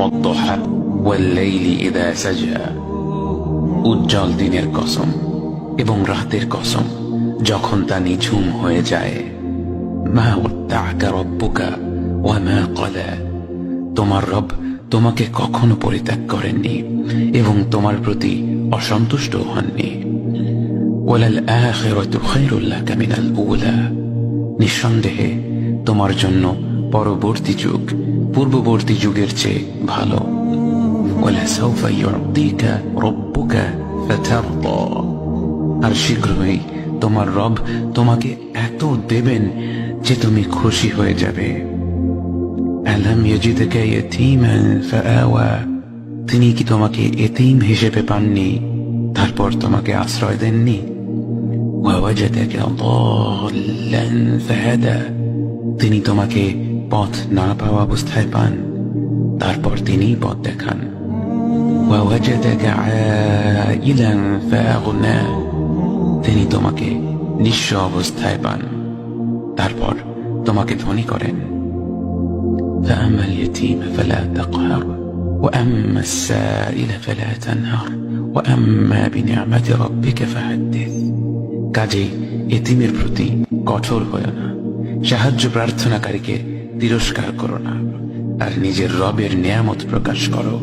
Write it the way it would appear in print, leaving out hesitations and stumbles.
والضحى والليل إذا سجى উজ্জ্বল দিনের কসম এবং রাতের কসম যখন তা নিঝুম হয়ে যায়। মা ওয়াদ্দাআকা রাব্বুকা ওয়া মা ক্বালা, তোমার রব তোমাকে কখনো পরিত্যাগ করেননি এবং তোমার প্রতি অসন্তুষ্ট হননি। ওয়ালাল আখিরাতু খায়রুল লাকা মিনাল উলা, নিঃসন্দেহে তোমার জন্য পরবর্তী যুগ পূর্ববর্তী যুগের চেয়ে ভালো। ওয়ালাসাউফা ইউ'তিকা রাব্বুকা ফাতারদা, আর শীঘ্রই তোমার রব তোমাকে এত দেবেন যে তুমি খুশি হয়ে যাবে। আলাম ইয়াজিদকা ইয়াতীমান ফাআওয়া, তিনি কি তোমাকে এতিম হিসেবে পাননি তারপর তোমাকে আশ্রয় দেননি? ওয়াওয়াজাদাকা দাল্লান ফাহাদা, তিনি তোমাকে পথ না পাওয়া অবস্থায় পান তারপর তিনি পথ দেখান। ওয়াওয়াজাদাকা আইলান ফাআগনা, তিনি তোমাকে নিঃস্ব অবস্থায় পান তারপর তোমাকে ধনী করেন। فأما اليتيم فلا تقهر وأما السائل فلا تنهر وأما بنعمة ربك فحدث, কাজেই এতিমের প্রতি কঠোর হয়ো না, সাহায্য প্রার্থনাকারীকে তিরস্কার করো না, আর নিজের রবের নিয়ামত প্রকাশ করো।